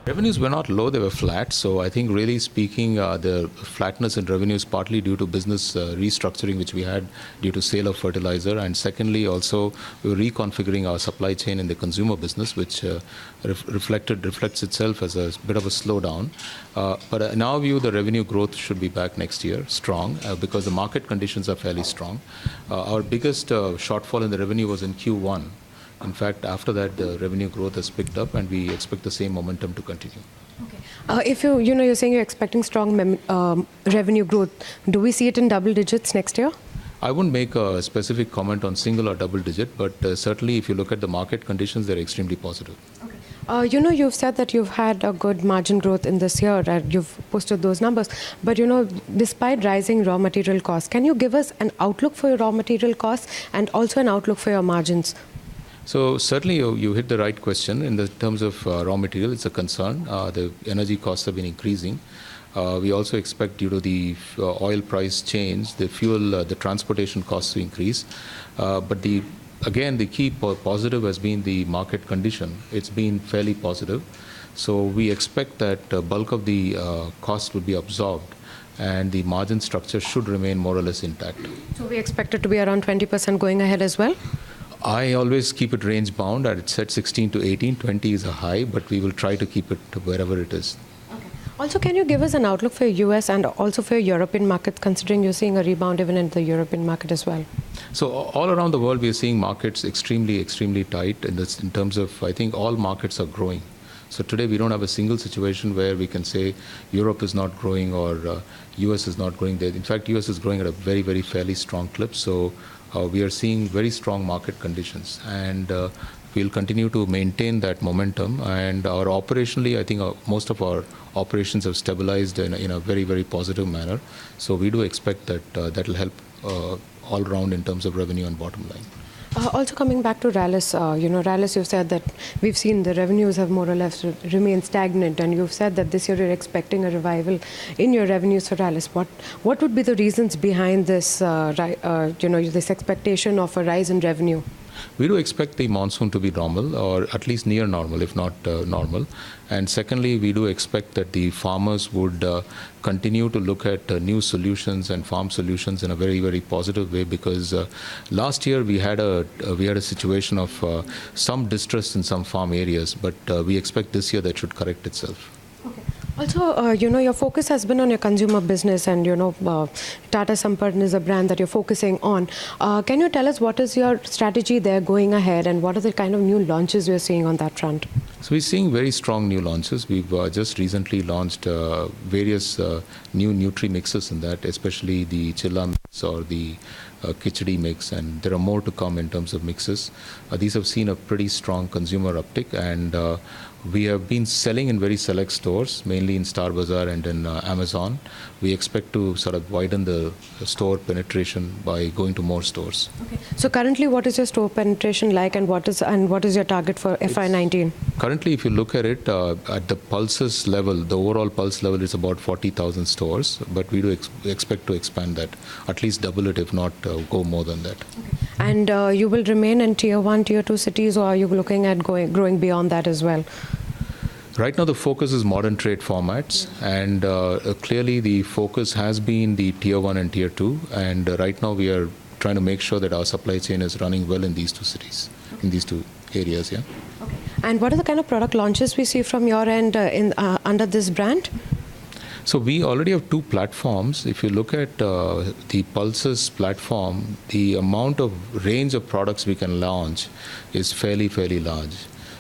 Revenues were not low, they were flat. So I think really speaking, the flatness in revenues partly due to business restructuring, which we had due to sale of fertilizer. And secondly, also we were reconfiguring our supply chain in the consumer business, which reflects itself as a bit of a slowdown. But in our view, the revenue growth should be back next year, strong, because the market conditions are fairly strong. Our biggest shortfall in the revenue was in Q1. In fact, after that, the revenue growth has picked up, and we expect the same momentum to continue. Okay. If you're saying you're expecting strong revenue growth, do we see it in double digits next year? I wouldn't make a specific comment on single or double digit, but certainly if you look at the market conditions, they're extremely positive. Okay. You've said that you've had a good margin growth in this year, and you've posted those numbers. But, despite rising raw material costs, can you give us an outlook for your raw material costs and also an outlook for your margins? So certainly you hit the right question. In the terms of raw material, it's a concern. The energy costs have been increasing. We also expect due to the oil price change, the fuel, the transportation costs to increase. But the key positive has been the market condition. It's been fairly positive. So we expect that bulk of the cost will be absorbed, and the margin structure should remain more or less intact. So we expect it to be around 20% going ahead as well? I always keep it range bound. I'd said 16 to 18. 20 is a high, but we will try to keep it wherever it is. Okay. Also, can you give us an outlook for your US and also for your European market, considering you're seeing a rebound even in the European market as well? So all around the world, we are seeing markets extremely tight in terms of, I think all markets are growing. So today we don't have a single situation where we can say Europe is not growing or US is not growing. In fact, US is growing at a very fairly strong clip. So we are seeing very strong market conditions, and we'll continue to maintain that momentum. And operationally, I think most of our operations have stabilized in a very positive manner. So we do expect that that will help all around in terms of revenue and bottom line. Also coming back to Rallis, Rallis, you've said that we've seen the revenues have more or less remained stagnant, and you've said that this year you're expecting a revival in your revenues for Rallis. What would be the reasons behind this, this expectation of a rise in revenue? We do expect the monsoon to be normal, or at least near normal, if not normal. And secondly, we do expect that the farmers would continue to look at new solutions and farm solutions in a very positive way, because last year we had a situation of some distress in some farm areas, but we expect this year that should correct itself. Also, your focus has been on your consumer business, and, Tata Sampann is a brand that you're focusing on. Can you tell us what is your strategy there going ahead, and what are the kind of new launches you're seeing on that front? So we're seeing very strong new launches. We've just recently launched various new Nutri mixes in that, especially the Chilla mix or the Khichdi mix, and there are more to come in terms of mixes. These have seen a pretty strong consumer uptick, and we have been selling in very select stores, mainly in Star Bazaar and in Amazon. We expect to sort of widen the store penetration by going to more stores. Okay. So currently, what is your store penetration like, and what is your target for FY19? Currently, if you look at it at the pulses level, the overall pulse level is about 40,000 stores, but we do expect to expand that, at least double it, if not go more than that. Okay. And you will remain in tier 1, tier 2 cities, or are you looking at growing beyond that as well? Right now, the focus is modern trade formats, and clearly the focus has been the tier 1 and tier 2. And right now, we are trying to make sure that our supply chain is running well in these two cities, in these two areas. Yeah. Okay. And what are the kind of product launches we see from your end under this brand? So we already have two platforms. If you look at the Pulses platform, the amount of range of products we can launch is fairly large.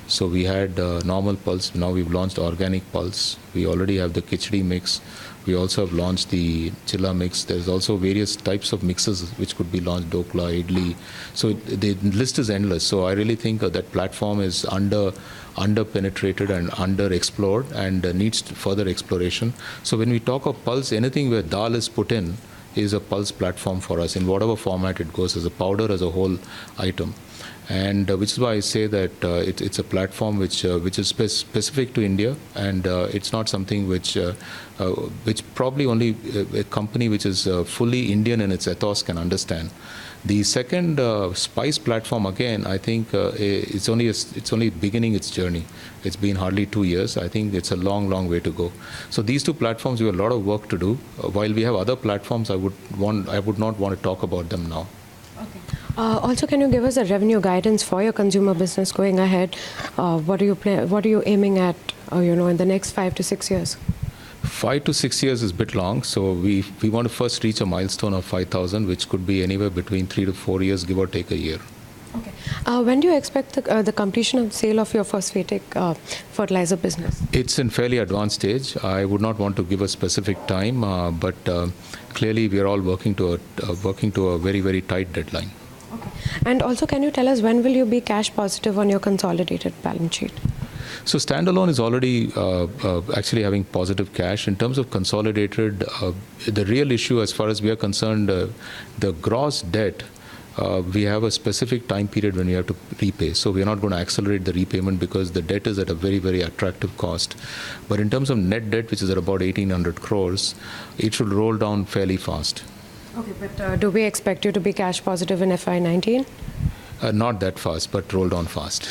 So we had normal pulse. Now we've launched organic pulse. We already have the Khichdi mix. We also have launched the Chilla mix. There's also various types of mixes which could be launched, dokla, idli. So the list is endless. So I really think that platform is under penetrated and underexplored and needs further exploration. So when we talk of pulse, anything where dal is put in is a pulse platform for us in whatever format it goes, as a powder, as a whole item. And which is why I say that it's a platform which is specific to India, and it's not something which probably only a company which is fully Indian in its ethos can understand. The second spice platform, again, I think it's only beginning its journey. It's been hardly 2 years. I think it's a long, long way to go. So these two platforms, we have a lot of work to do. While we have other platforms, I would not want to talk about them now. Okay. Also, can you give us a revenue guidance for your consumer business going ahead? What are you aiming at, in the next 5 to 6 years? 5 to 6 years is a bit long, so we want to first reach a milestone of 5,000, which could be anywhere between 3 to 4 years, give or take a year. Okay. When do you expect the completion of sale of your phosphatic fertilizer business? It's in fairly advanced stage. I would not want to give a specific time, but clearly we are all working to a very, very tight deadline. Okay. And also, can you tell us when will you be cash positive on your consolidated balance sheet? So standalone is already actually having positive cash. In terms of consolidated, the real issue as far as we are concerned, the gross debt, we have a specific time period when we have to repay. So we are not going to accelerate the repayment because the debt is at a very, very attractive cost. But in terms of net debt, which is at about 1,800 crores, it should roll down fairly fast. Okay, but do we expect you to be cash positive in FY19? Not that fast, but roll down fast.